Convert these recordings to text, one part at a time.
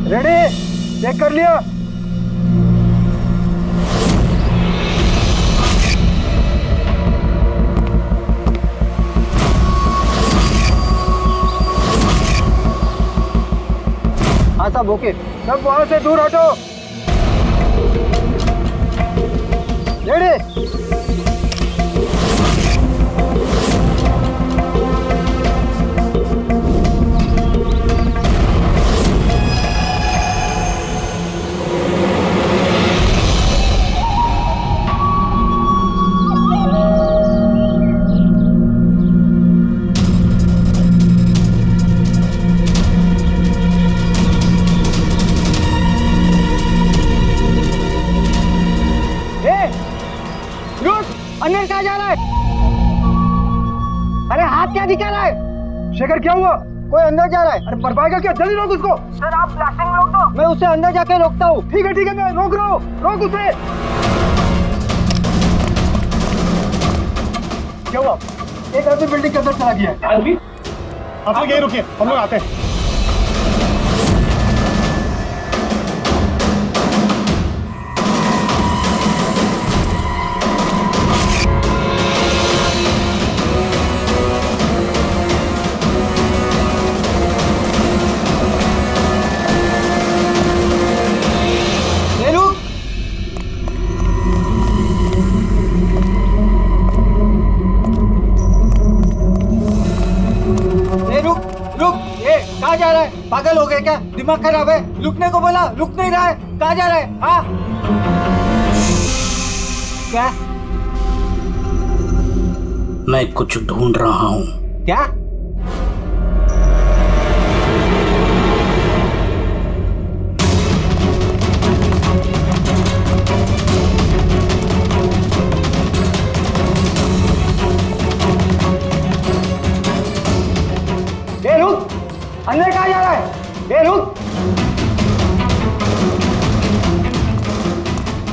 Ready? Check कर लिया? हाँ साहब ओके। सब वहां से दूर हटो। रेडी? अंदर क्या जा रहा है? अरे हाथ क्या दिखा रहा है? शेखर क्या हुआ? कोई अंदर जा रहा है। अरे बर्बाद क्या? जल्दी रोक उसको। सर आप ब्लास्टिंग रोक दो। मैं उसे अंदर जाके रोकता हूँ। ठीक है मैं रोक रहा हूँ। रोक उसे। क्या हुआ? एक आदमी बिल्डिंग के अंदर चला गया है। आदमी? आप लोग यहीं रुकिए, हम लोग आते हैं। कहाँ जा रहा है? पागल हो गए क्या? दिमाग खराब है? रुकने को बोला, रुक नहीं रहा है। कहाँ जा रहा है? हाँ? क्या? मैं कुछ ढूंढ रहा हूँ। क्या? रुक! अंदर कहाँ जा रहा है? ए रुक!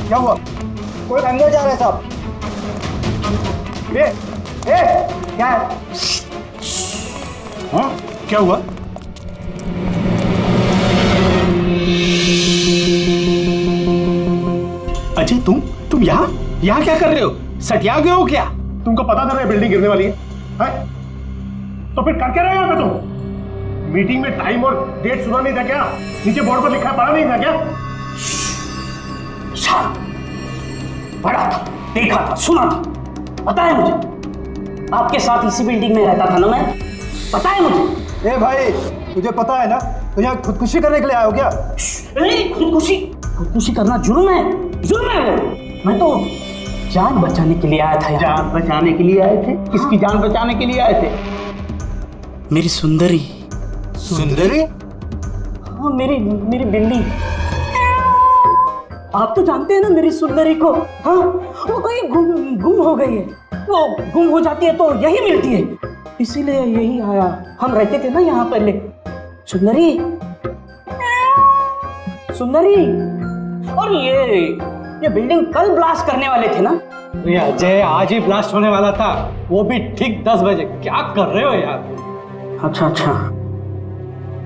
क्या हुआ? कोई अंदर जा रहा है साहब। क्या है? हाँ? क्या हुआ? अजय तुम यहाँ क्या कर रहे हो? सटिया गए हो क्या? तुमको पता था ना बिल्डिंग गिरने वाली है? तो फिर कर क्या रहे हो यहाँ पे तुम? मीटिंग में टाइम और डेट सुना नहीं था क्या? नीचे बोर्ड पर लिखा पढ़ा नहीं था क्या? पढ़ा था, देखा था, सुना था। पता है मुझे, आपके साथ इसी बिल्डिंग में रहता था ना मैं। पता है मुझे। ए भाई, तुझे पता है ना तो यहाँ खुदकुशी करने के लिए आए हो क्या? खुदकुशी करना जुर्म है। जुर्म है वो। मैं तो जान बचाने के लिए आया था। जान बचाने के लिए आए थे? किसकी जान बचाने के लिए आए थे? मेरी सुंदरी। सुंदरी? हाँ, मेरी बिल्ली। आप तो जानते हैं ना मेरी सुंदरी को। हाँ, वो कहीं गुम हो गई है। वो गुम हो जाती है तो यही मिलती है, इसीलिए यही आया। हम रहते थे ना यहाँ पहले। सुंदरी, और ये बिल्डिंग कल ब्लास्ट करने वाले थे ना? ये अजय आज ही ब्लास्ट होने वाला था, वो भी ठीक 10 बजे। क्या कर रहे हो यार? अच्छा,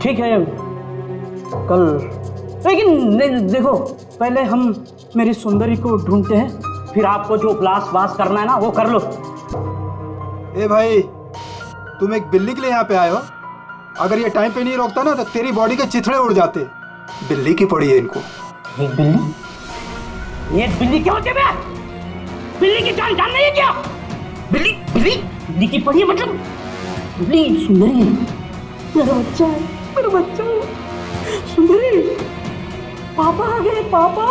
ठीक है कल, लेकिन देखो पहले हम मेरी सुंदरी को ढूंढते हैं, फिर आपको जो ब्लास्ट करना है ना वो कर लो। ए भाई, तुम एक बिल्ली के लिए यहाँ पे आए हो? अगर ये टाइम पे नहीं रोकता ना तो तेरी बॉडी के चिथड़े उड़ जाते। बिल्ली की पड़ी है इनको। एक बिल्ली? ये बिल्ली क्या होती है? बिल्ली की जान नहीं है क्या? बिल्ली की पड़ी है मतलब? बिल्ली सुंदरी है, मेरा बच्चा है। सुंदरी, पापा आ गए। पापा।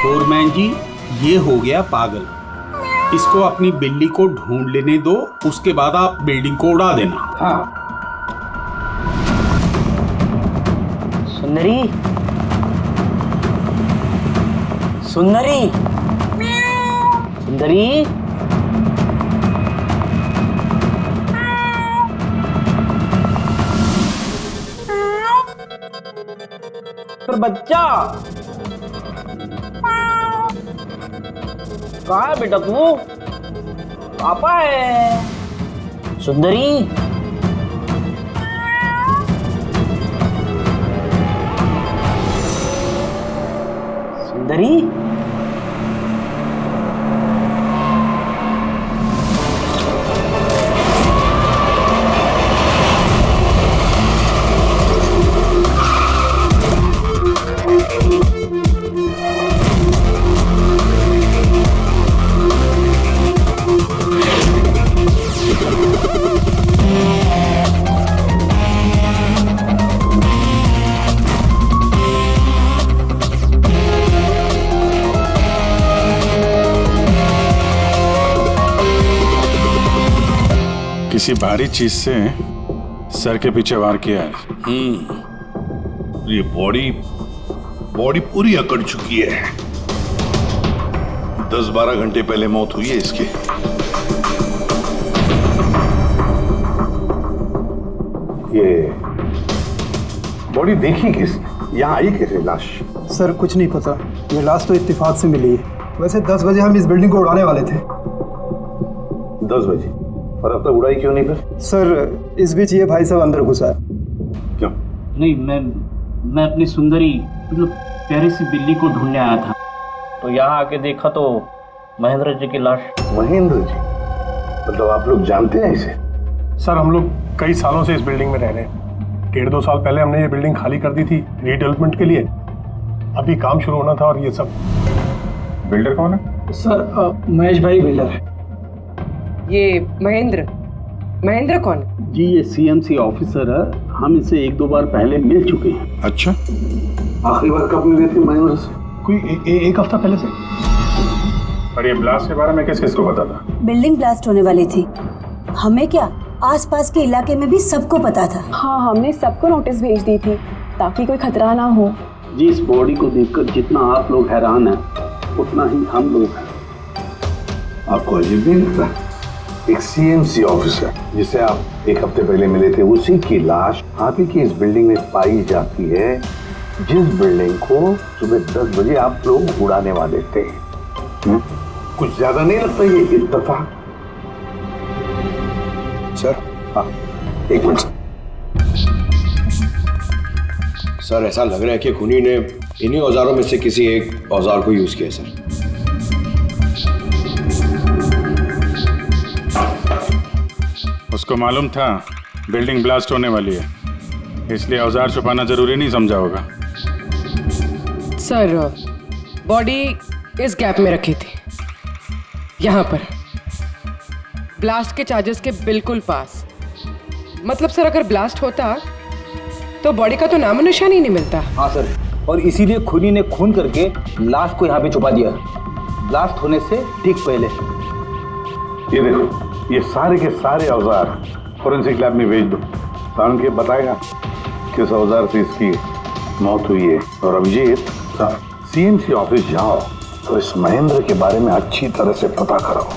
फोरमैन जी, ये हो गया पागल। इसको अपनी बिल्ली को ढूंढ लेने दो, उसके बाद आप बिल्डिंग को उड़ा देना। हाँ। सुंदरी, पर बच्चा कहाँ है बेटा तू? पापा है। सुंदरी, सुंदरी। किसी भारी चीज से सर के पीछे वार किया है। ये बॉडी पूरी अकड़ चुकी है। 10-12 घंटे पहले मौत हुई है इसकी। ये बॉडी देखी किसने? यहाँ आई कैसे लाश? सर कुछ नहीं पता, ये लाश तो इत्तेफाक से मिली है। वैसे 10 बजे हम इस बिल्डिंग को उड़ाने वाले थे। 10 बजे? और अब तक उड़ाई क्यों नहीं फिर? सर इस बीच ये भाई साहब अंदर घुसा है। क्यों? नहीं, मैं अपनी सुंदरी मतलब प्यारी सी बिल्ली को ढूंढने आया था, तो यहाँ आके देखा तो महेंद्र जी की लाश। महेंद्र जी? मतलब आप लोग जानते हैं इसे? सर हम लोग कई सालों से इस बिल्डिंग में रह रहे हैं। 1.5-2 साल पहले हमने ये बिल्डिंग खाली कर दी थी रीडेवलपमेंट के लिए। अभी काम शुरू होना था और ये सब। बिल्डर कौन है? सर महेश भाई बिल्डर है। ये महेंद्र कौन? जी ये सीएमसी ऑफिसर है, हम इसे 1-2 बार पहले मिल चुके हैं। अच्छा, आखिरी बार कब मिले थे महेंद्र से? कोई एक हफ्ता पहले से। और ये ब्लास्ट के बारे में किस किस को पता था? बिल्डिंग ब्लास्ट होने वाली थी, हमें क्या आसपास के इलाके में भी सबको पता था। हाँ, हमने सबको नोटिस भेज दी थी ताकि कोई खतरा ना हो। जी इस बॉडी को देखकर जितना आप लोग हैरान हैं उतना ही हम लोग हैं। आपको अजीब नहीं लगता? एक सीएमसी ऑफिसर जिसे आप 1 हफ्ते पहले मिले थे, उसी की लाश आप ही की इस बिल्डिंग में पाई जाती है, जिस बिल्डिंग को सुबह 10 बजे आप लोग उड़ाने वाले थे। कुछ ज्यादा नहीं लगता ये इत्तेफाक? सर हाँ, एक मिनट सर, ऐसा लग रहा है कि खूनी ने इन्हीं औजारों में से किसी एक औजार को यूज किया सर। उसको मालूम था बिल्डिंग ब्लास्ट होने वाली है, इसलिए औजार छुपाना जरूरी नहीं समझा होगा। सर बॉडी इस गैप में रखी थी, यहाँ पर ब्लास्ट के चार्जेस के बिल्कुल पास। मतलब सर अगर ब्लास्ट होता तो बॉडी का तो नामो निशान ही नहीं मिलता। हाँ सर, और इसीलिए खूनी ने खून करके लाश को यहाँ पे छुपा दिया ब्लास्ट होने से ठीक पहले। ये देखो, ये सारे के सारे औजार फोरेंसिक लैब में भेज दो। साउंड के बताएगा किस औजार से इसकी मौत हुई है। और अभिजीत, सीएमसी ऑफिस जाओ तो इस महेंद्र के बारे में अच्छी तरह से पता कराओ।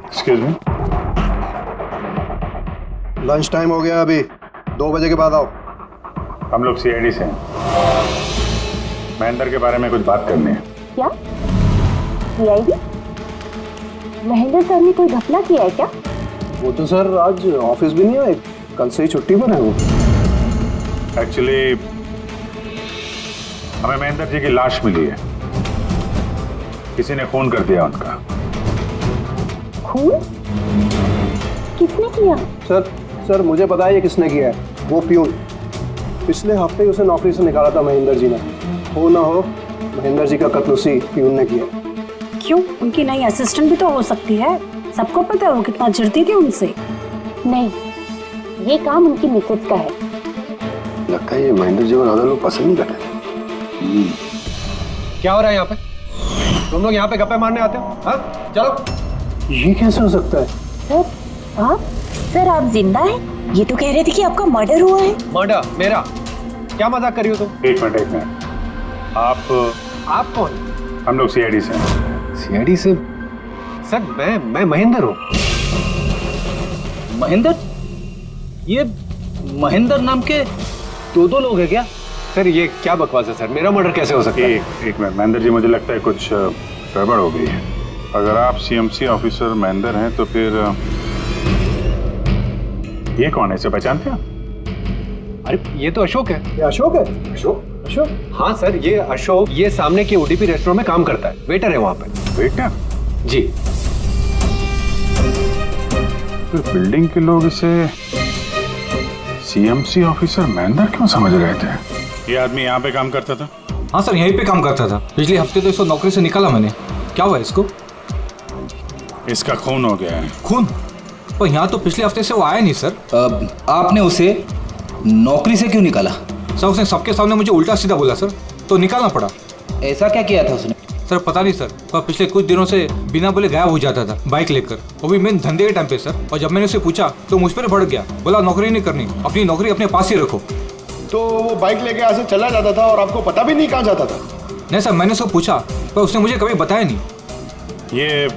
एक्सक्यूज मी, लंच टाइम हो गया, अभी 2 बजे के बाद आओ। हम लोग सीआईडी से हैं, महेंद्र के बारे में कुछ बात करनी है। क्या सीआईडी? महेंद्र सर ने कोई घपला किया है क्या? वो तो सर आज ऑफिस भी नहीं आए, कल से ही छुट्टी पर है वो। एक्चुअली हमें महेंद्र जी की लाश मिली है, किसी ने खून कर दिया उनका। खून? किसने किया? सर मुझे पता है ये किसने किया है, वो प्यून। पिछले हफ्ते ही उसे नौकरी से निकाला था महेंद्र जी ने। हो ना हो महेंद्र जी का कत्ल उसी प्यून ने किया। क्यों, उनकी नई असिस्टेंट भी तो हो सकती है, सबको पता है वो कितना चिढ़ती थी उनसे। नहीं, ये काम उनकी मिसेस का है। लगता है ये महेंद्र जी को ज्यादा लोग पसंद नहीं करते। क्या हो रहा है यहाँ पे? तुम लोग यहाँ पे गप्पे मारने आते हो? हाँ चलो। ये कैसे हो सकता है? सर आप जिंदा हैं? ये तो कह रहे थे कि आपका मर्डर हुआ है। मर्डर मेरा? क्या मजाक कर रही हो तुम? एक मिनट, आप कौन? हम लोग सीआईडी से हैं। सीआईडी से? सर मैं महेंद्र हूँ। महेंद्र? ये महेंद्र नाम के 2 लोग हैं क्या? सर ये क्या बकवास है सर, मेरा मर्डर कैसे हो सकता है? एक मिनट महेंद्र जी, मुझे लगता है कुछ गड़बड़ हो गई है। अगर आप सीएमसी ऑफिसर महेंद्र हैं तो फिर ये कौन है, इसे पहचानते हैं? अरे ये तो अशोक है। ये अशोक है? अशोक? अशोक? हाँ सर, ये अशोक ये सामने के ओडीपी रेस्टोरेंट में काम करता है, वेटर है वहाँ पे। वेटर? जी। तो बिल्डिंग के लोग इसे सीएमसी ऑफिसर महेंद्र क्यों समझ रहे थे? ये आदमी यहाँ पे काम करता था? हाँ सर, यहीं पे काम करता था। पिछले हफ्ते तो इसको नौकरी से निकाला मैंने। क्या हुआ इसको? इसका खून हो गया है। खून? पर यहाँ तो पिछले हफ्ते से वो आया नहीं सर। आपने उसे नौकरी से क्यों निकाला? सर उसने सबके सामने मुझे उल्टा सीधा बोला सर, तो निकालना पड़ा। ऐसा क्या किया था उसने? सर पता नहीं सर, पर पिछले कुछ दिनों से बिना बोले गायब हो जाता था बाइक लेकर, वो भी मेन धंधे के टाइम पे सर। और जब मैंने उसे पूछा तो मुझ पर भड़क गया, बोला नौकरी नहीं करनी, अपनी नौकरी अपने पास ही रखो। तो वो बाइक लेके यहाँ से चला जाता था और आपको पता भी नहीं कहाँ जाता था? नहीं सर, मैंने उसको पूछा पर उसने मुझे कभी बताया नहीं। ये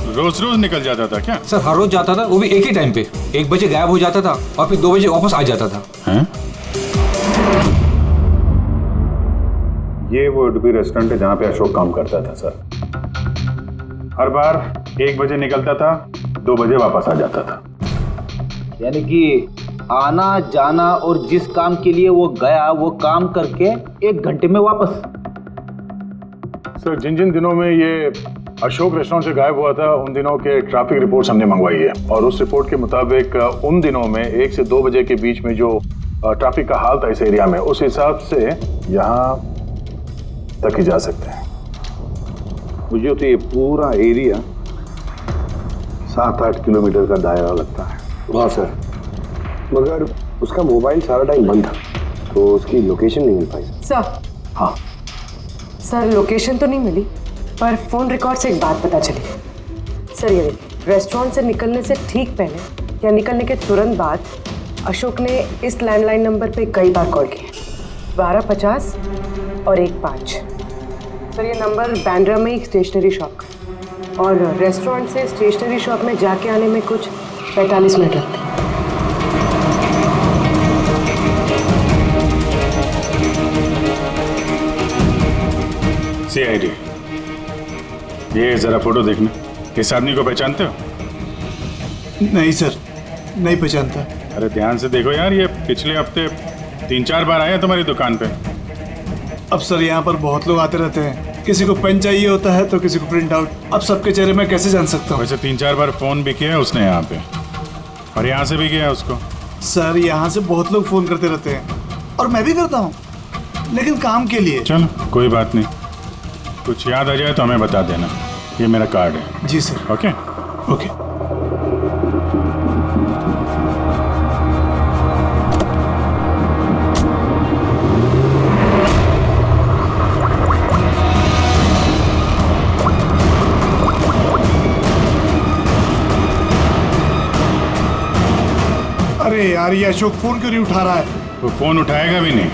रोज रोज निकल जाता था क्या? सर हर रोज जाता था, वो भी एक ही टाइम पे। 1 बजे गायब हो जाता था और फिर 2 बजे वापस आ जाता था। हैं? ये वो ओडीपी रेस्टोरेंट है जहाँ पे अशोक काम करता था सर। हर बार 1 बजे निकलता था, 2 बजे वापस आ जाता था। यानी कि आना जाना और जिस काम के लिए वो गया वो काम करके 1 घंटे में वापस। सर जिन जिन दिनों में ये अशोक रेस्टोरेंट से गायब हुआ था उन दिनों के ट्रैफिक रिपोर्ट्स हमने मंगवाई है, और उस रिपोर्ट के मुताबिक उन दिनों में 1 से 2 बजे के बीच में जो ट्रैफिक का हाल था इस एरिया में, उस हिसाब से यहाँ तक ही जा सकते हैं। मुझे तो ये पूरा एरिया 7-8 किलोमीटर का दायरा लगता है। वाह सर, मगर उसका मोबाइल सारा टाइम बंद था, तो उसकी लोकेशन नहीं मिल पाई। सर। हाँ सर लोकेशन तो नहीं मिली, पर फोन रिकॉर्ड से एक बात पता चली। सर ये रेस्टोरेंट से निकलने से ठीक पहले या निकलने के तुरंत बाद अशोक ने इस लैंडलाइन नंबर पे कई बार कॉल किया, 1250 और 15। सर ये नंबर बैंड्रा में एक स्टेशनरी शॉप का, और रेस्टोरेंट से स्टेशनरी शॉप में जाके आने में कुछ 45 मिनट लगते हैं। CID, ये जरा फोटो देखना। इस आदमी को पहचानते हो? नहीं सर, नहीं पहचानता। अरे ध्यान से देखो यार, ये पिछले हफ्ते 3-4 बार आया तुम्हारी दुकान पे। अब सर यहाँ पर बहुत लोग आते रहते हैं, किसी को पेन चाहिए होता है तो किसी को प्रिंट आउट। अब सबके चेहरे में कैसे जान सकता हूँ? वैसे 3-4 बार फोन भी किया है उसने यहाँ पे, और यहाँ से भी किया है उसको। सर यहाँ से बहुत लोग फोन करते रहते हैं, और मैं भी करता हूँ, लेकिन काम के लिए। चलो कोई बात नहीं, कुछ याद आ जाए तो हमें बता देना। ये मेरा कार्ड है। जी सर। Okay okay. अरे यार, ये अशोक फोन क्यों नहीं उठा रहा है? वो फोन उठाएगा भी नहीं।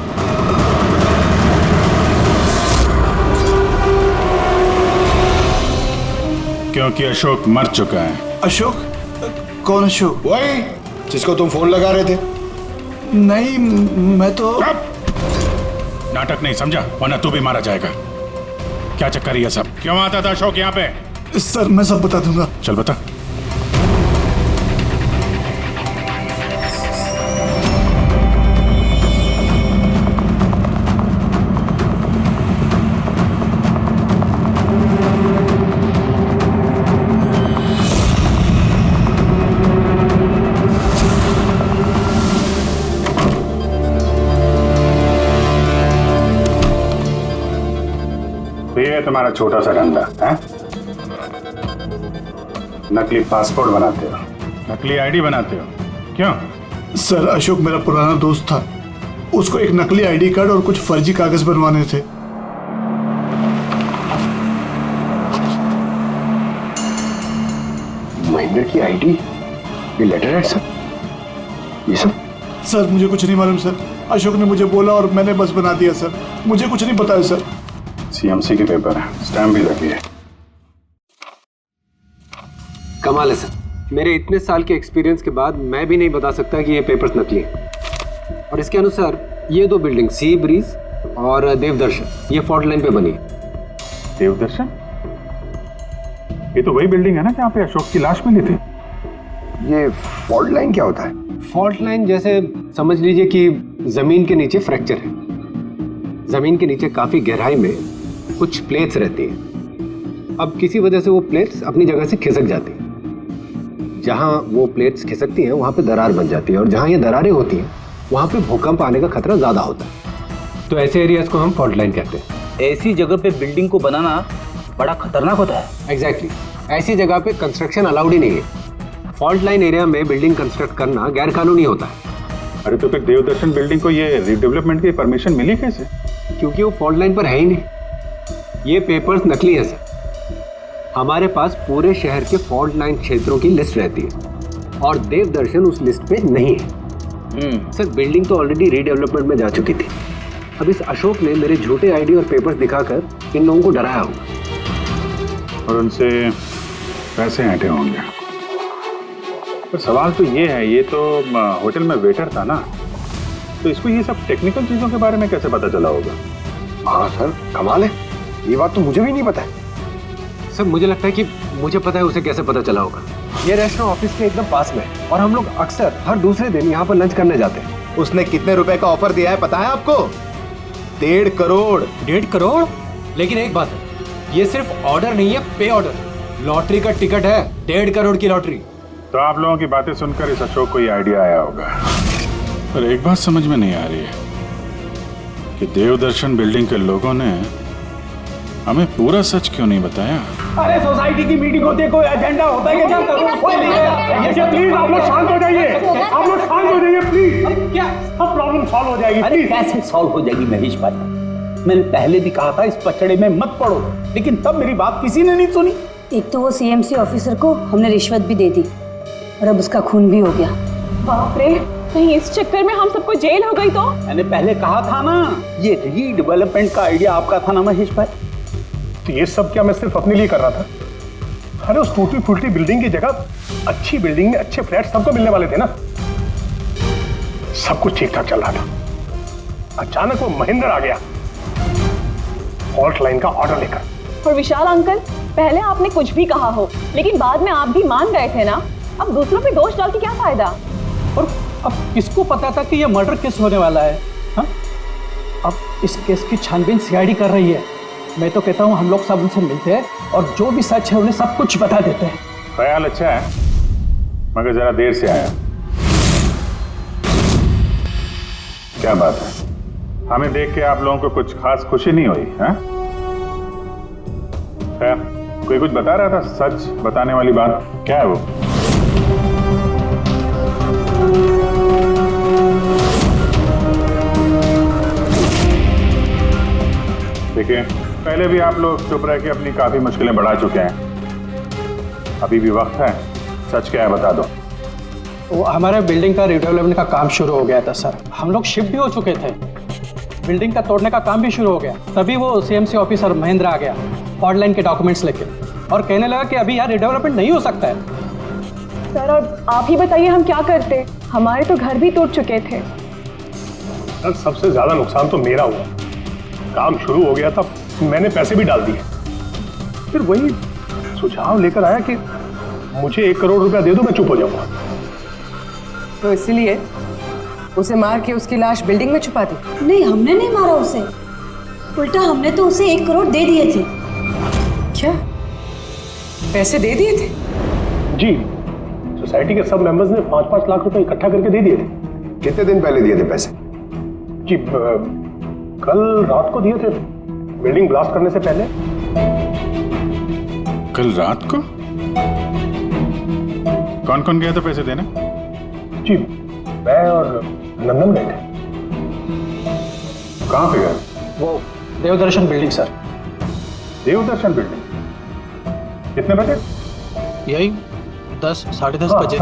क्योंकि अशोक मर चुका है। अशोक? कौन अशोक? वही जिसको तुम फोन लगा रहे थे। नहीं, मैं तो नाटक नहीं समझा, वरना तू भी मारा जाएगा। क्या चक्कर है ये सब? क्यों आता था अशोक यहाँ पे? सर मैं सब बता दूंगा। चल बता। ये तुम्हारा छोटा सा धंधा है? नकली पासपोर्ट बनाते हो, नकली आईडी बनाते हो, क्यों? सर अशोक मेरा पुराना दोस्त था, उसको एक नकली आईडी कार्ड और कुछ फर्जी कागज बनवाने थे। महेंद्र की आईडी, ये लेटर है सर, ये सब? सर मुझे कुछ नहीं मालूम सर, अशोक ने मुझे बोला और मैंने बस बना दिया सर, मुझे कुछ नहीं पता है सर। सीएमसी के पेपर है, स्टैम्प भी लगी है। कमाल है सर, मेरे इतने साल के एक्सपीरियंस के बाद मैं भी नहीं बता सकता कि ये पेपर्स नकली हैं। और इसके अनुसार ये 2 बिल्डिंग सी ब्रीज और देवदर्शन ये फॉल्ट लाइन पे बनी है। देवदर्शन? ये तो वही बिल्डिंग है ना जहाँ पे अशोक की लाश मिली थी। ये फॉल्ट लाइन क्या होता है? फॉल्ट लाइन जैसे समझ लीजिए कि जमीन के नीचे फ्रैक्चर है। जमीन के नीचे काफी गहराई में कुछ प्लेट्स रहती हैं। अब किसी वजह से वो प्लेट्स अपनी जगह से खिसक जाती हैं। जहां वो प्लेट्स खिसकती हैं वहां पे दरार बन जाती है, और जहां ये दरारें होती हैं वहां पे भूकंप आने का खतरा ज्यादा होता है। तो ऐसे एरियाज को हम फॉल्ट लाइन कहते हैं। ऐसी जगह पे बिल्डिंग को बनाना बड़ा खतरनाक होता है। एग्जैक्टली, ऐसी जगह पे कंस्ट्रक्शन अलाउड ही नहीं है। फॉल्ट लाइन एरिया में बिल्डिंग कंस्ट्रक्ट करना गैर कानूनी होता है। अरे तो फिर देवदर्शन बिल्डिंग को ये रीडेवलपमेंट की परमिशन मिली कैसे? क्योंकि वो फॉल्ट लाइन पर है ही नहीं। ये पेपर्स नकली है सर। हमारे पास पूरे शहर के फॉल्ट लाइन क्षेत्रों की लिस्ट रहती है और देवदर्शन उस लिस्ट पे नहीं है। सर बिल्डिंग तो ऑलरेडी रीडेवलपमेंट में जा चुकी थी। अब इस अशोक ने मेरे झूठे आईडी और पेपर्स दिखाकर इन लोगों को डराया होगा और उनसे पैसे ऐंठे होंगे। पर सवाल तो ये है, ये तो होटल में वेटर था ना, तो इसको ये सब टेक्निकल चीजों के बारे में कैसे पता चला होगा? हाँ सर, कमाल है, ये बात तो मुझे भी नहीं पता है। सर मुझे लगता है कि मुझे पता है उसे कैसे पता चला होगा। ये रेस्टोरेंट ऑफिस के एकदम पास में है और हम लोग अक्सर हर दूसरे दिन यहाँ पर लंच करने जाते हैं। उसने कितने रुपए का ऑफर दिया है पता है आपको? 1.5 करोड़। 1.5 करोड़? लेकिन एक बात है, ये सिर्फ ऑर्डर नहीं है, पे ऑर्डर। लॉटरी का टिकट है, 1.5 करोड़ की लॉटरी। तो आप लोगों की बातें सुनकर इस अशोक को ये आइडिया आया होगा। पर एक बात समझ में नहीं आ रही है कि देवदर्शन बिल्डिंग के लोगों ने हमें पूरा सच क्यों नहीं बताया? अरे सोसाइटी की मीटिंग होती है, कोई एजेंडा होता है क्या? प्लीज आप लोग शांत हो जाइए, आप लोग शांत हो जाइए प्लीज। क्या सब प्रॉब्लम सॉल्व हो जाएगी। अरे कैसे सॉल्व हो जाएगी महेश भाई? मैंने पहले भी कहा था इस पचड़े में मत पड़ो, लेकिन तब मेरी बात किसी ने नहीं सुनी। एक तो वो सीएमसी ऑफिसर को हमने रिश्वत भी दे दी और अब उसका खून भी हो गया। बाप रे, कहीं इस चक्कर में हम सबको जेल हो गई तो? मैंने पहले कहा था ना, ये रीडेवलपमेंट का आइडिया आपका था ना महेश भाई? तो ये सब क्या मैं सिर्फ अपने लिए कर रहा था? अरे उस टूटी फूटी बिल्डिंग की जगह अच्छी बिल्डिंग में अच्छे फ्लैट सबको मिलने वाले थे ना। सब कुछ ठीक ठाक चल रहा था। अचानक वो महेंद्र आ गया फॉल्ट लाइन का ऑर्डर लेकर। और विशाल अंकल, पहले आपने कुछ भी कहा हो, लेकिन बाद में आप भी मान गए थे ना। अब दूसरों पे दोष डाल के क्या फायदा? और अब किसको पता था कि ये मर्डर केस होने वाला है? हा? अब इस केस की छानबीन सीआईडी कर रही है। मैं तो कहता हूँ हम लोग सब उनसे मिलते हैं और जो भी सच है उन्हें सब कुछ बता देते हैं। ख्याल अच्छा है, मगर जरा देर से आया। क्या बात है, हमें देख के आप लोगों को कुछ खास खुशी नहीं हुई? है खैर, कोई कुछ बता रहा था, सच बताने वाली बात क्या है वो? देखिए, पहले भी आप लोग चुप रह के अपनी काफी मुश्किलें बढ़ा चुके हैं। अभी भी वक्त है, सच क्या है बता दो। वो हमारे बिल्डिंग का रिडेवलपमेंट का काम शुरू हो गया था सर। हम लोग शिफ्ट भी हो चुके थे, बिल्डिंग का तोड़ने का काम भी शुरू हो गया। तभी वो सीएमसी ऑफिसर महेंद्र आ गया फॉल्ट लाइन के डॉक्यूमेंट्स लेके और कहने लगा कि अभी यहाँ रिडेवलपमेंट नहीं हो सकता है। सर अब आप ही बताइए हम क्या करते? हमारे तो घर भी टूट चुके थे। सर सबसे ज्यादा नुकसान तो मेरा हुआ। काम शुरू हो गया था, मैंने पैसे भी डाल दिए। फिर वही सुझाव लेकर आया कि मुझे 1 करोड़ रुपया दे दो, मैं चुप हो जाऊंगा। तो इसलिए उसे मार के उसकी लाश बिल्डिंग में छुपा दी? नहीं, हमने नहीं मारा उसे, उल्टा हमने तो उसे 1 करोड़ दे दिए थे। क्या पैसे दे दिए थे? जी, सोसाइटी के सब मेंबर्स ने 5-5 लाख रुपए इकट्ठा करके दे दिए थे। कितने दिन पहले दिए थे पैसे? जी कल रात को दिए थे, बिल्डिंग ब्लास्ट करने से पहले। कल रात को? कौन कौन गया था पैसे देने? जी मैं और नंदन गए थे। कहाँ पे गए? वो देवदर्शन बिल्डिंग सर। देवदर्शन बिल्डिंग? कितने बजे? यही 10, 10:30 बजे।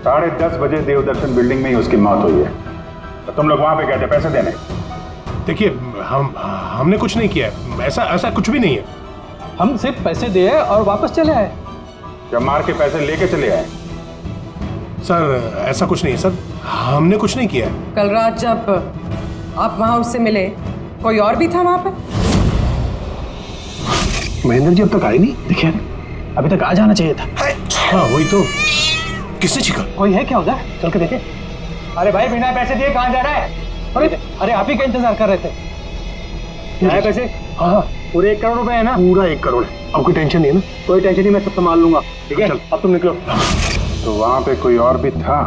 10:30 बजे देवदर्शन बिल्डिंग में ही उसकी मौत हुई है। तो तुम लोग वहां पे गए थे पैसे देने? देखिए हमने कुछ नहीं किया है, ऐसा कुछ भी नहीं है। हम सिर्फ पैसे दिए और वापस चले आए। जब मार के पैसे लेके चले आए? सर ऐसा कुछ नहीं है सर, हमने कुछ नहीं किया है। कल रात जब आप वहां उससे मिले, कोई और भी था वहां पर? महेंद्र जी अब तक आए नहीं, देखिए अभी तक आ जाना चाहिए था। हाँ वही तो। किसने छिका? कोई है क्या उधर? चल के देखे। अरे भाई बिना पैसे दिए कहाँ जा रहा है? अरे आप ही का इंतजार कर रहे थे। क्या पैसे? हाँ पूरे 1 करोड़ रुपए है ना? पूरा 1 करोड़ है। अब कोई टेंशन नहीं है ना? कोई टेंशन नहीं, मैं सब संभाल लूंगा। ठीक है, अब तुम निकलो। तो वहां पे कोई और भी था?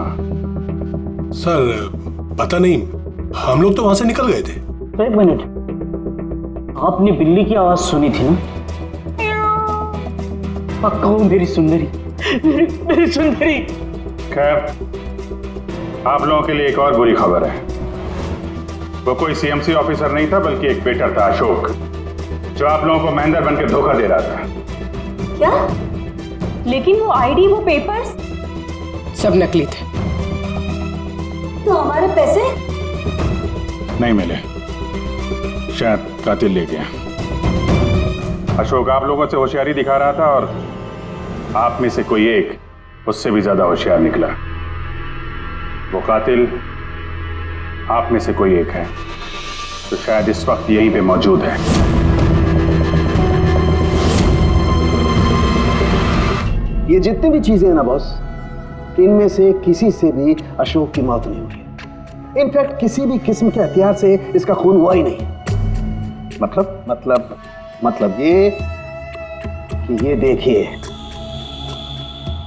सर पता नहीं, हम लोग तो वहां से निकल गए थे। 1 मिनट, आपने बिल्ली की आवाज सुनी थी ना? पक्का वो मेरी सुंदरी, मेरी सुंदरी। खैर, आप लोगों के लिए एक और बुरी खबर है। वो कोई सीएमसी ऑफिसर नहीं था, बल्कि एक वेटर था, अशोक, जो आप लोगों को महेंद्र बन के धोखा दे रहा था। क्या? लेकिन वो आईडी, वो पेपर्स सब नकली थे। तो हमारे पैसे? नहीं मिले, शायद कातिल ले गया। अशोक आप लोगों से होशियारी दिखा रहा था और आप में से कोई एक उससे भी ज्यादा होशियार निकला। वो कातिल आप में से कोई एक है, तो शायद इस वक्त यहीं पे मौजूद है। ये जितनी भी चीजें हैं ना बॉस, इनमें से किसी से भी अशोक की मौत नहीं हुई। इनफैक्ट किसी भी किस्म के हथियार से इसका खून हुआ ही नहीं। मतलब ये कि ये देखिए,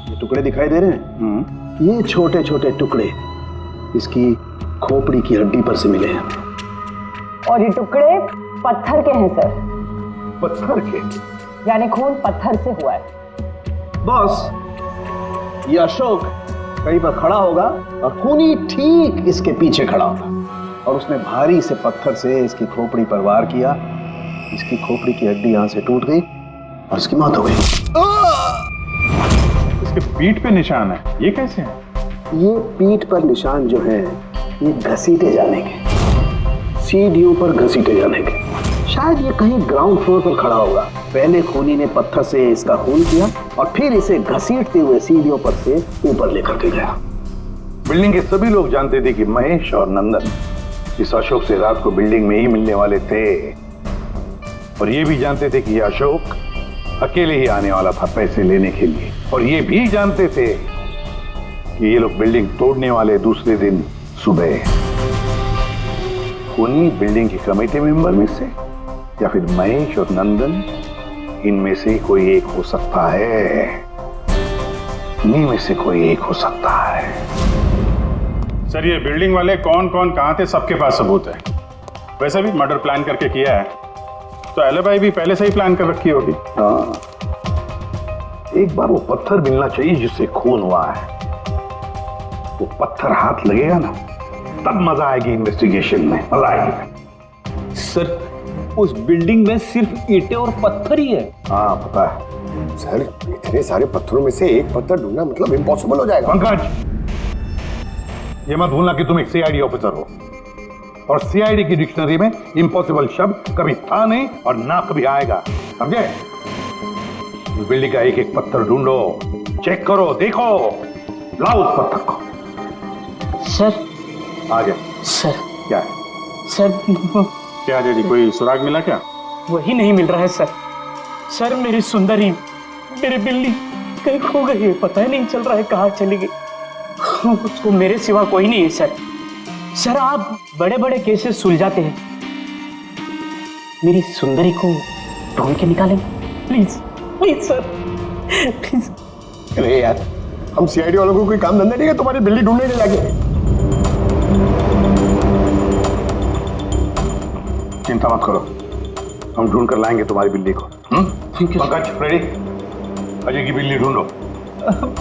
ये टुकड़े दिखाई दे रहे हैं? ये छोटे छोटे टुकड़े इसकी खोपड़ी की हड्डी पर से मिले हैं। और ये टुकड़े पत्थर के हैं सर। पत्थर के? यानी खून पत्थर से हुआ है। बॉस, ये अशोक कहीं पर खड़ा होगा और खूनी ठीक इसके पीछे खड़ा होगा, और उसने भारी से पत्थर से इसकी खोपड़ी पर वार किया। इसकी खोपड़ी की हड्डी यहां से टूट गई और इसकी मौत हो गई। इसके पीठ पे निशान है, ये कैसे है? ये पीठ पर निशान जो है, ये घसीटे जाने के, सीढ़ियों पर घसीटे जाने के। शायद ये कहीं ग्राउंड फ्लोर पर खड़ा होगा। पहले खूनी ने पत्थर से इसका खून किया और फिर इसे घसीटते हुए सीढ़ियों पर से ऊपर लेकर के गया। बिल्डिंग के सभी लोग जानते थे कि महेश और नंदन इस अशोक से रात को बिल्डिंग में ही मिलने वाले थे, और ये भी जानते थे कि ये अशोक अकेले ही आने वाला था पैसे लेने के लिए, और ये भी जानते थे कि ये लोग बिल्डिंग तोड़ने वाले दूसरे दिन सुबह। खूनी बिल्डिंग के कमेटी मेंबर में से या फिर महेश और नंदन, इनमें से कोई एक हो सकता है। इन्हीं में से कोई एक हो सकता है। सर ये बिल्डिंग वाले कौन कौन कहां थे, सबके पास सबूत है। वैसे भी मर्डर प्लान करके किया है, तो एलिबाई भी पहले से ही प्लान कर रखी होगी। हाँ, एक बार वो पत्थर मिलना चाहिए जिससे खून हुआ है। वो पत्थर हाथ लगेगा ना, तब मजा आएगी इन्वेस्टिगेशन में, मजा आएगी। सर उस बिल्डिंग में सिर्फ ईंटें और पत्थर ही है। हाँ पता है सर, इतने सारे पत्थरों में से एक पत्थर ढूंढना मतलब इम्पॉसिबल हो जाएगा। पंकज, ये मत भूलना कि तुम एक सीआईडी ऑफिसर हो, और सीआईडी की डिक्शनरी में इम्पॉसिबल शब्द कभी था नहीं और ना कभी आएगा, समझे? बिल्डिंग का एक एक पत्थर ढूंढो, चेक करो, देखो, लाओ उस पत्थर को। सर आ गया। सर क्या है? सर क्या जी, कोई सुराग मिला क्या? वही नहीं मिल रहा है सर। सर मेरी सुंदरी, मेरी बिल्ली कहीं खो गई है, पता ही नहीं चल रहा है कहाँ चली गई। उसको मेरे सिवा कोई नहीं है सर। सर आप बड़े बड़े केसेस सुलझाते हैं, मेरी सुंदरी को ढूंढ के निकालें प्लीज, प्लीज सर, प्लीज। अरे यार, हम सीआईडी वालों को कोई काम धंधा नहीं है तुम्हारी बिल्ली ढूंढने के जाके। चिंता मत करो, हम ढूंढ कर लाएंगे तुम्हारी बिल्ली को। पंकज, रेडी? अजय की बिल्ली ढूंढो।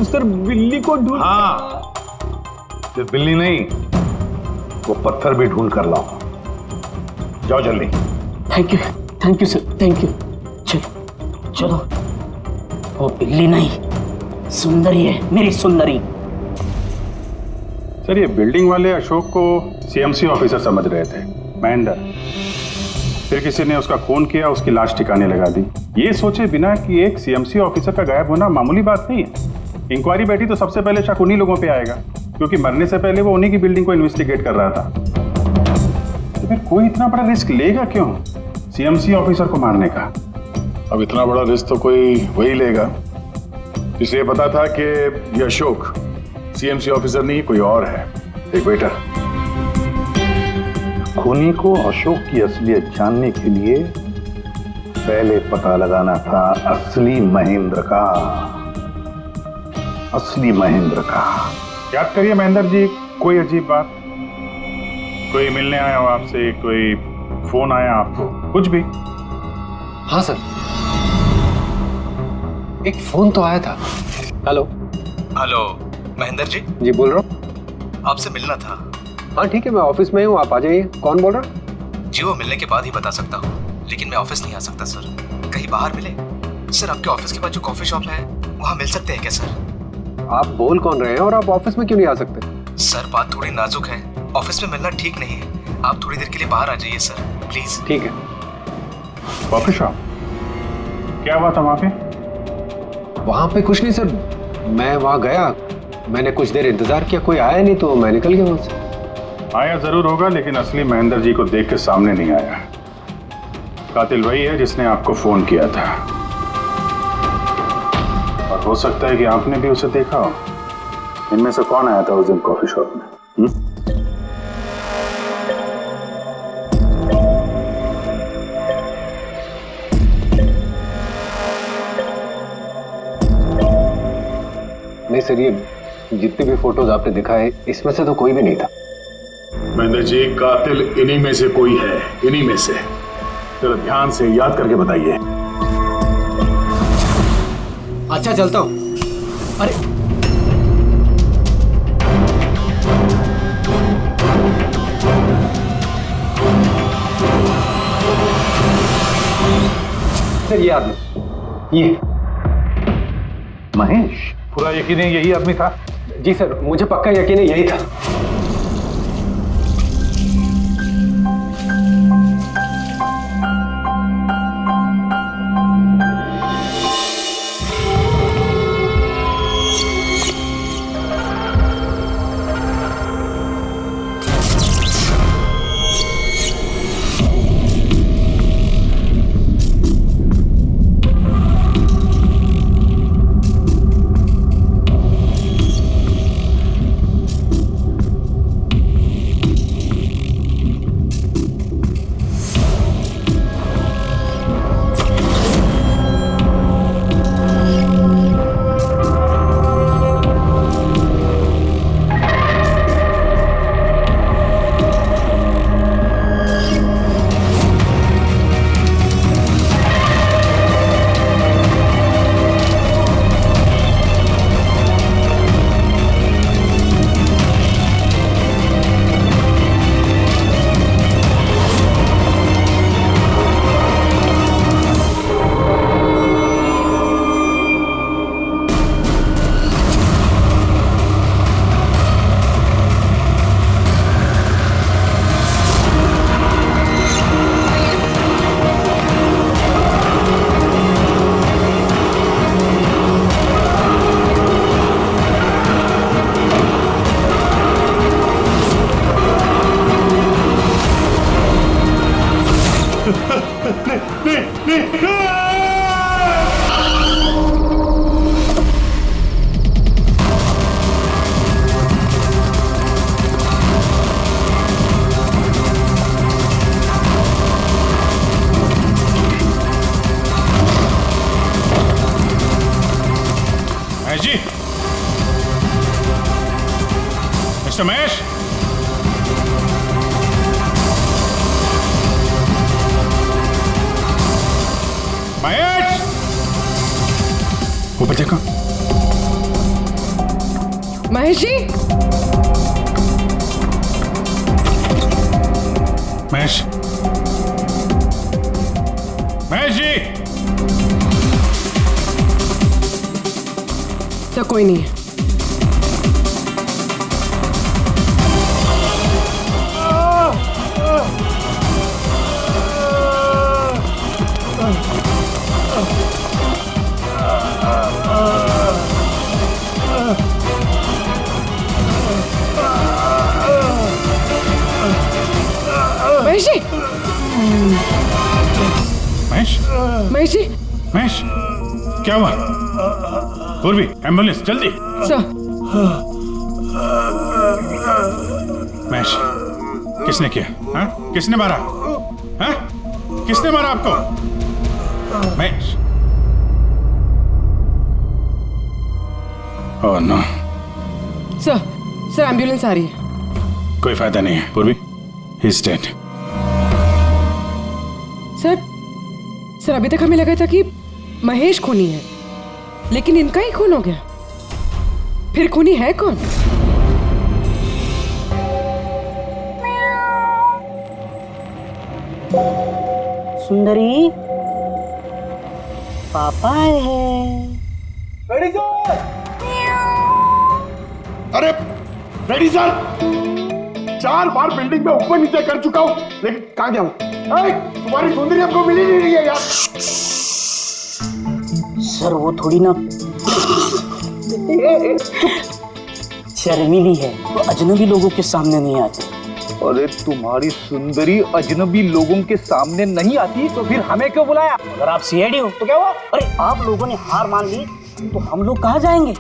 सर बिल्ली को ढूंढ? हाँ, सिर्फ बिल्ली नहीं, वो पत्थर भी ढूंढ कर लाओ। जाओ जल्दी। Thank you sir, thank you. चलो चलो, वो बिल्ली नहीं सुंदरी है, मेरी सुंदरी। सर ये बिल्डिंग वाले अशोक को सीएमसी ऑफिसर समझ रहे थे, महेंद्र। फिर किसी ने उसका खून किया, उसकी लाश ठिकाने लगा दी, ये सोचे बिना कि एक सीएमसी ऑफिसर का गायब होना मामूली बात नहीं है। इंक्वायरी बैठी तो सबसे पहले शक उन्हीं लोगों पे आएगा, क्योंकि मरने से पहले वो उन्हीं की बिल्डिंग को इन्वेस्टिगेट कर रहा था। तो फिर कोई इतना बड़ा रिस्क लेगा क्यों सीएमसी ऑफिसर को मारने का? अब इतना बड़ा रिस्क तो कोई वही लेगा जिसे पता था कि ये अशोक सीएमसी ऑफिसर नहीं कोई और है। एक वेटर। खूनी को अशोक की असलियत जानने के लिए पहले पता लगाना था असली महेंद्र का। असली महेंद्र का। याद करिए महेंद्र जी, कोई अजीब बात, कोई मिलने आया हो आपसे, कोई फोन आया आपको, कुछ भी? हाँ सर, एक फोन तो आया था। Hello hello Mahendra ji. जी बोल रहा हूँ। आपसे मिलना था। हाँ ठीक है, मैं ऑफिस में हूँ, आप आ जाइए। कौन बोल रहा? जी वो मिलने के बाद ही बता सकता हूँ, लेकिन मैं ऑफिस नहीं आ सकता सर। कहीं बाहर मिले सर? आपके ऑफिस के पास जो कॉफी शॉप है वहाँ मिल सकते हैं क्या सर? आप बोल कौन रहे हैं और आप ऑफिस में क्यों नहीं आ सकते? सर बात थोड़ी नाजुक है, ऑफिस में मिलना ठीक नहीं है। आप थोड़ी देर के लिए बाहर आ जाइए सर, प्लीज। ठीक है। Coffee shop? क्या हुआ था वहाँ पे? वहाँ पे कुछ नहीं सर, मैं वहाँ गया, मैंने कुछ देर इंतजार किया, कोई आया नहीं तो मैं निकल गया वहाँ से। आया जरूर होगा, लेकिन असली महेंद्र जी को देख के सामने नहीं आया। कातिल वही है जिसने आपको फोन किया था, और हो सकता है कि आपने भी उसे देखा हो। इनमें से कौन आया था उस दिन कॉफी शॉप में? नहीं सर, ये जितने भी फोटोज आपने दिखाए इसमें से तो कोई भी नहीं था। महेंद्र जी, कातिल इन्हीं में से कोई है, इन्हीं में से। जरा ध्यान से याद करके बताइए। अच्छा चलता हूं। अरे सर ये आदमी, ये महेश, पूरा यकीन है यही आदमी था? जी सर, मुझे पक्का यकीन है यही था। महेश जी, मिस्टर महेश, महेश, ऊपर देखो। महेश जी, महेश, महेश जी। तो कोई नहीं है। महेश जी, महेश, महेश जी, महेश, क्या हुआ? पूर्वी, एम्बुलेंस जल्दी। सर। महेश, किसने किया? हाँ? किसने मारा? हाँ? किसने मारा आपको? Mahesh. Oh no. Sir ambulance आ रही है। कोई फायदा नहीं है पूर्वी, ही इज डेड। सर अभी तक हमें लगा था कि महेश खूनी है, लेकिन इनका ही खून हो गया। फिर खूनी है कौन? सुंदरी, पापा है। Ready sir. अरे रेडी सर, 4 बार बिल्डिंग में ऊपर नीचे कर चुका हूं, लेकिन कहां गया हूं? तुम्हारी सुंदरी हमको मिली नहीं रही है यार। सर वो थोड़ी ना शर्मीली है, तो अजनबी लोगों के सामने नहीं आती। अरे तुम्हारी सुंदरी अजनबी लोगों के सामने नहीं आती तो फिर हमें क्यों बुलाया? अगर आप सीआईडी हो तो क्या हुआ? अरे आप लोगों ने हार मान ली तो हम लोग कहाँ जाएंगे?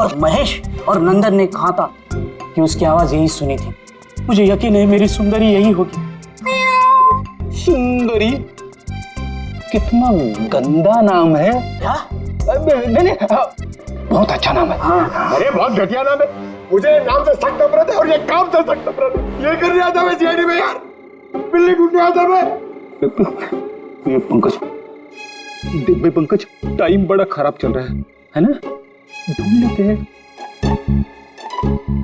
और महेश और नंदन ने कहा था कि उसकी आवाज यही सुनी थी। मुझे यकीन है मेरी सुंदरी यही होगी। सुंदरी? कितना गंदा नाम है। क्या? नहीं, बहुत अच्छा नाम है। हाँ। अरे बहुत घटिया नाम है। मुझे नाम से सख्त नफरत है और ये काम से सख्त नफरत है। ये करने आता मैं सीआईडी में यार, बिल्ली ढूंढने आता मैं। ये पंकज, देख भाई पंकज, टाइम बड़ा खराब चल रहा है ना? ढूंढ लेते हैं।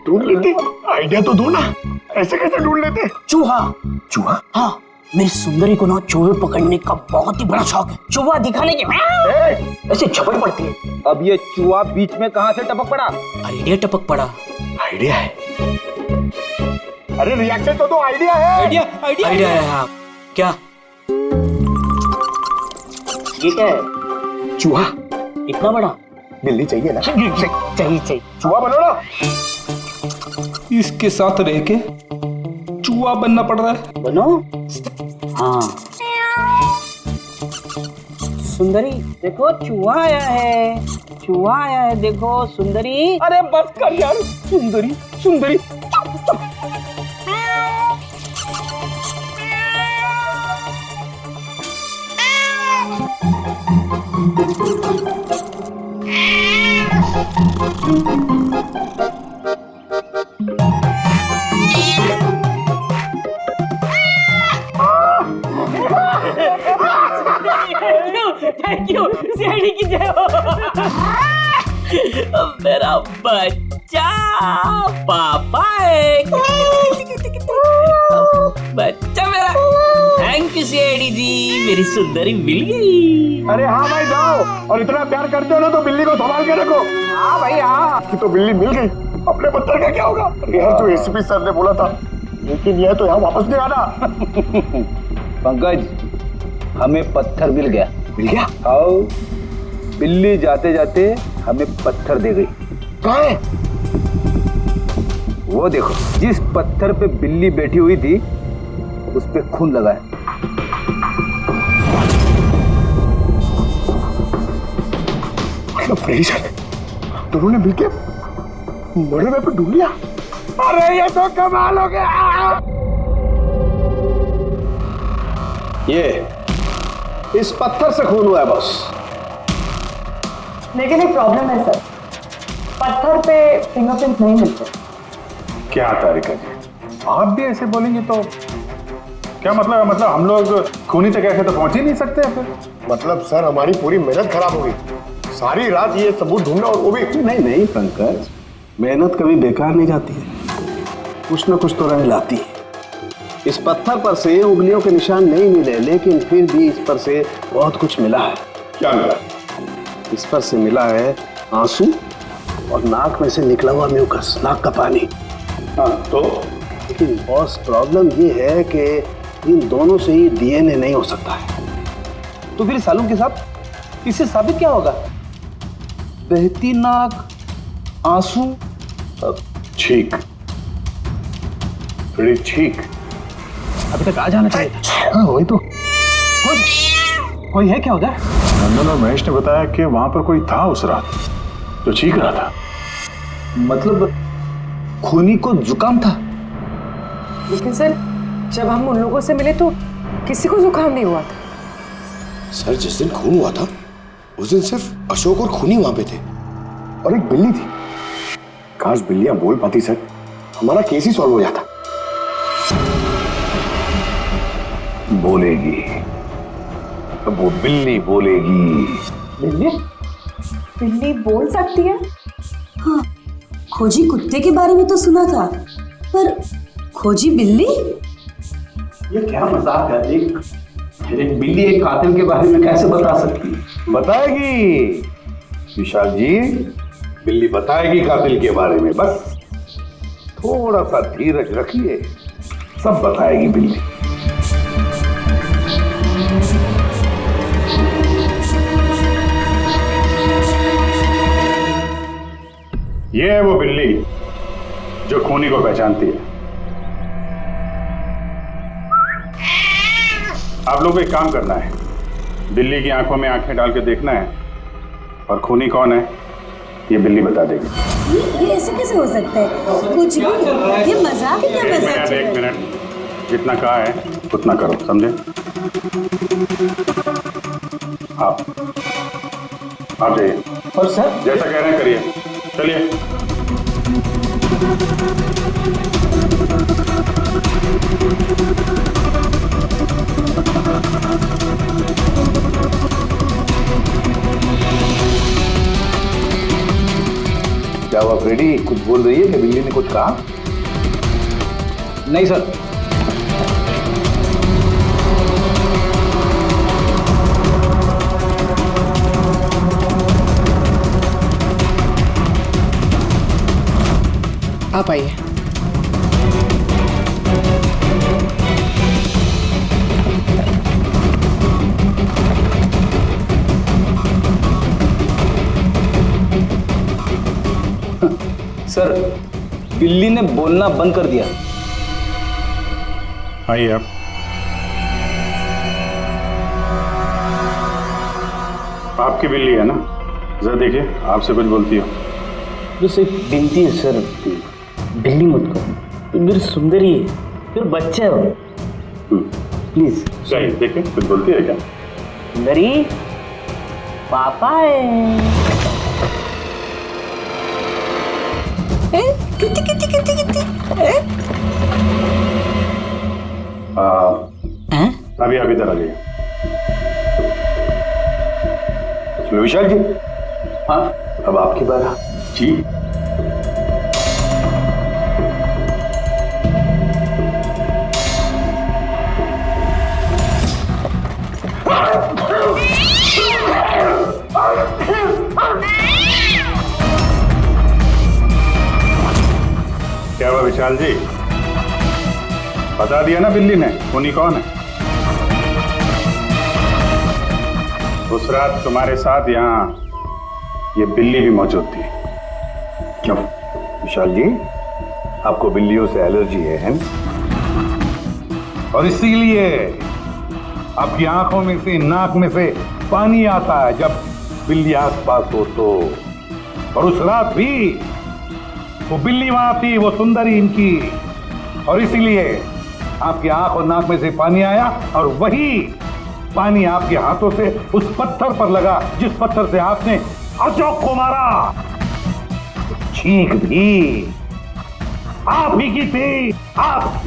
ढूंढ लेते? आइडिया तो दो ना, ऐसे कैसे ढूंढ लेते? चूहा। चूहा? हाँ, मेरी सुंदरी को ना चूहे पकड़ने का बहुत ही बड़ा शौक है। चूहा दिखाने के ऐसे झपट पड़ती है। अब ये चूहा बीच में कहां से टपक पड़ा? आइडिया टपक पड़ा। आइडिया है? अरे रिएक्शन तो दो, आइडिया है। आइडिया है। हाँ क्या? ये क्या है? चूहा। इतना बड़ा? बिल्ली चाहिए ना? चाहिए। चूहा बनो ना। इसके साथ रह के चूहा बनना पड़ रहा है। बनो? हाँ। सुंदरी देखो, चूहा आया है। चूहा आया है, देखो सुंदरी। अरे बस कर यार। सुंदरी सुंदरी। थैंक यू, सीआईडी की जय हो। मेरा बच्चा पापा है। बच्चा मेरा। थैंक यू सीआईडी जी, मेरी सुंदरी मिल गई। अरे हाँ भाई जाओ, और इतना प्यार करते हो ना तो बिल्ली को संभाल के रखो। हाँ भाई हाँ। कि तो बिल्ली मिल गई, अपने पत्थर का क्या होगा? यार जो एसीपी सर ने बोला था, लेकिन यह तो यहाँ वापस नहीं आना। पंकज, हमें पत्थर मिल गया। मिल गया? आओ, बिल्ली जाते जाते हमें पत्थर दे गई। कहाँ है? वो देखो, जिस पत्थर पे बिल्ली बैठी हुई थी उस पे खून लगा है। मतलब फ्रेडी सर दोनों ने मिलकर मर्डर वेपन ढूंढ लिया। अरे ये तो कमाल हो गया। ये इस पत्थर से खून हुआ है बॉस। लेकिन एक प्रॉब्लम है सर, पत्थर पे फिंगरप्रिंट नहीं मिलते। क्या तारिका जी, आप भी ऐसे बोलेंगे तो क्या मतलब हम लोग खूनी तक ऐसे तो पहुंच ही नहीं सकते फिर? मतलब सर हमारी पूरी मेहनत खराब हो गई, सारी रात ये सबूत ढूंढना, और वो भी। नहीं पंकज, मेहनत कभी बेकार नहीं जाती है, कुछ ना कुछ तो रंग लाती है। इस पत्थर पर से उंगलियों के निशान नहीं मिले, लेकिन फिर भी इस पर से बहुत कुछ मिला है। क्या मिला? इस पर से मिला है आंसू और नाक में से निकला हुआ म्यूकस, नाक का पानी। हाँ तो? लेकिन बॉस प्रॉब्लम ये है कि इन दोनों से ही डीएनए नहीं हो सकता है। तो फिर सालू के साथ इससे साबित क्या होगा? बहती नाक, आंसू, छींक, थोड़ी छींक। अभी तक आ जाना चाहिए था। हाँ वही तो। कोई है क्या उधर? नंदन और महेश ने बताया कि वहां पर कोई था उस रात जो चीख रहा था। मतलब खूनी को जुकाम था? लेकिन सर जब हम उन लोगों से मिले तो किसी को जुकाम नहीं हुआ था। सर जिस दिन खून हुआ था उस दिन सिर्फ अशोक और खूनी वहां पे थे और एक बिल्ली थी। काश बिल्लियां बोल पाती सर, हमारा केस ही सॉल्व हो जाता। बोलेगी, अब वो बिल्ली बोलेगी। बिल्ली? बिल्ली बोल सकती है? हाँ, खोजी कुत्ते के बारे में तो सुना था, पर खोजी बिल्ली? ये क्या मजाक है? एक बिल्ली एक कातिल के बारे में कैसे बता सकती है? बताएगी विशाल जी, बिल्ली बताएगी कातिल के बारे में। बस थोड़ा सा धीरज रखिए, सब बताएगी बिल्ली। ये है वो बिल्ली जो खूनी को पहचानती है। आप लोग को एक काम करना है, बिल्ली की आंखों में आंखें डाल के देखना है और खूनी कौन है ये बिल्ली बता देगी। ये ऐसे कैसे हो सकता है? कुछ भी, ये मजाक है क्या? मजाक? एक मिनट, जितना कहा है उतना करो, समझे? आप जाइए। और सर जैसा कह रहे हैं करिए, चलिए। क्या हुआ फ्रेडी, कुछ बोल रही है कि बिल्ली ने कुछ कहा? नहीं सर। आप आइए। सर बिल्ली ने बोलना बंद कर दिया। आइए आप। आपकी बिल्ली है ना? जरा देखिए, आपसे कुछ बोलती हो। बस एक विनती है सर, बिल्ली मत करो, मेरी सुंदरी है, फिर बच्चा है वो, प्लीज। सही, देखिए कुछ बोलती है क्या? सुंदरी पापा है। कितनी कितनी कितनी कितनी? अभी आप इधर आ जाइए। विशाल जी, हाँ अब आपकी बात। जी क्या हुआ विशाल जी? बता दिया ना बिल्ली ने खूनी कौन है? उस रात तुम्हारे साथ यहाँ ये बिल्ली भी मौजूद थी। क्यों विशाल जी, आपको बिल्लियों से एलर्जी है ना? और इसीलिए आपकी आंखों में से, नाक में से पानी आता है जब बिल्ली आसपास हो तो। और उस रात भी वो बिल्ली वहां थी, वो सुंदरी इनकी, और इसीलिए आपकी आंख और नाक में से पानी आया और वही पानी आपके हाथों से उस पत्थर पर लगा जिस पत्थर से आपने अशोक को मारा। चीख भी आप ही की थी, आप।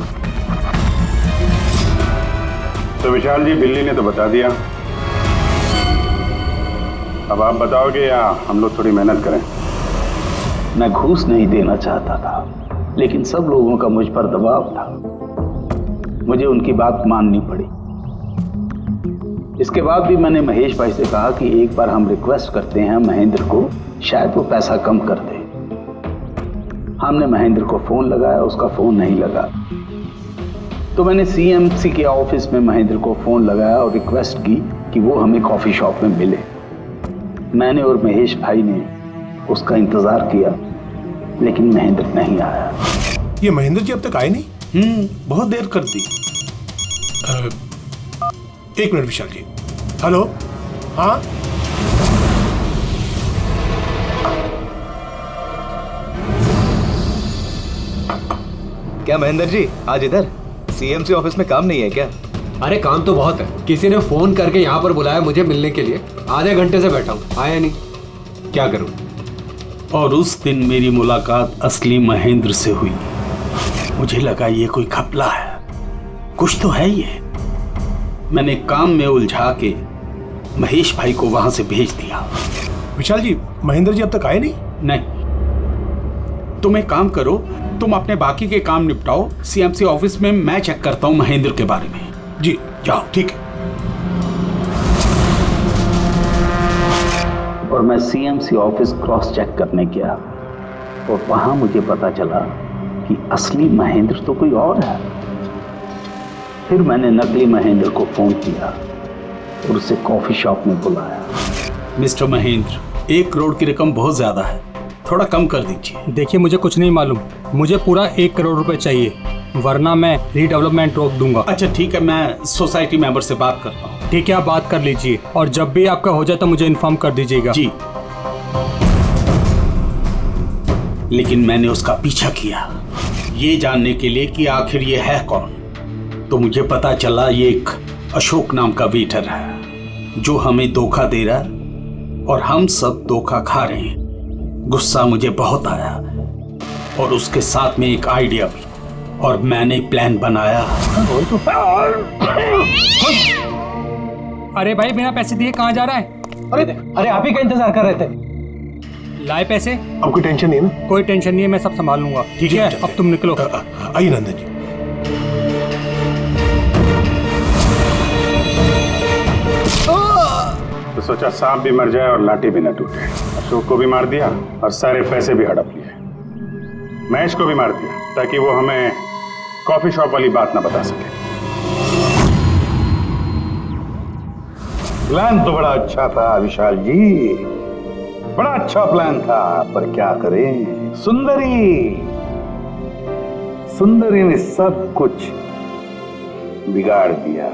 तो विशाल जी, बिल्ली ने तो बता दिया, अब आप बताओगे या हम लोग थोड़ी मेहनत करें? मैं घूस नहीं देना चाहता था, लेकिन सब लोगों का मुझ पर दबाव था, मुझे उनकी बात माननी पड़ी। इसके बाद भी मैंने महेश भाई से कहा कि एक बार हम रिक्वेस्ट करते हैं महेंद्र को, शायद वो पैसा कम कर दे। हमने महेंद्र को फोन लगाया, उसका फोन नहीं लगा। तो मैंने सीएमसी के ऑफिस में महेंद्र को फोन लगाया और रिक्वेस्ट की कि वो हमें कॉफी शॉप में मिले। मैंने और महेश भाई ने उसका इंतजार किया, लेकिन महेंद्र नहीं आया। ये महेंद्र जी अब तक आए नहीं? बहुत देर कर दी। एक मिनट विशाल जी, हेलो, हाँ क्या महेंद्र जी आज इधर सीएमसी ऑफिस में काम नहीं है क्या? अरे काम तो बहुत है, किसी ने फोन करके यहाँ पर बुलाया मुझे मिलने के लिए, आधे घंटे से बैठा हूँ, आया नहीं, क्या करूँ? और उस दिन मेरी मुलाकात असली महेंद्र से हुई। मुझे लगा ये कोई घपला है, कुछ तो है ये। मैंने काम में उलझा के महेश भाई को वहां से भेज दिया। विशाल जी, महेंद्र जी अब तक आए नहीं? नहीं, तुम एक काम करो, तुम अपने बाकी के काम निपटाओ, सीएमसी ऑफिस में मैं चेक करता हूं महेंद्र के बारे में। जी जाओ, ठीक है। और मैं सीएमसी ऑफिस क्रॉस चेक करने गया और वहां मुझे पता चला कि असली महेंद्र तो कोई और है। फिर मैंने नकली महेंद्र को फोन किया और उसे कॉफी शॉप में बुलाया। मिस्टर महेंद्र, 1 करोड़ की रकम बहुत ज्यादा है, थोड़ा कम कर दीजिए। देखिए मुझे कुछ नहीं मालूम, मुझे पूरा 1 करोड़ रुपए चाहिए, वरना मैं रीडेवलपमेंट रोक दूंगा। अच्छा ठीक है, मैं सोसाइटी मेंबर से बात करता हूँ। ठीक है, आप बात कर लीजिए और जब भी आपका हो जाए तो मुझे इन्फॉर्म कर दीजिएगा। जी। लेकिन मैंने उसका पीछा किया ये जानने के लिए कि आखिर ये है कौन। तो मुझे पता चला ये एक अशोक नाम का वेटर है जो हमें धोखा दे रहा है और हम सब धोखा खा रहे हैं। गुस्सा मुझे बहुत आया और उसके साथ में एक आइडिया भी, और मैंने प्लान बनाया। अरे भाई, बिना पैसे दिए कहाँ जा रहा है? अरे आप ही का इंतजार कर रहे थे। लाए पैसे? अब कोई टेंशन नहीं है ना? कोई टेंशन नहीं है, मैं सब संभाल लूंगा। ठीक है, अब तुम निकलो। आइए नंदन जी। तो सोचा सांप भी मर जाए और लाठी भी न टूटे। अशोक को भी मार दिया और सारे पैसे भी हड़प लिए। महेश को भी मार दिया ताकि वो हमें कॉफी शॉप वाली बात ना बता सके। प्लान तो बड़ा अच्छा था विशाल जी, बड़ा अच्छा प्लान था, पर क्या करें, सुंदरी ने सब कुछ बिगाड़ दिया।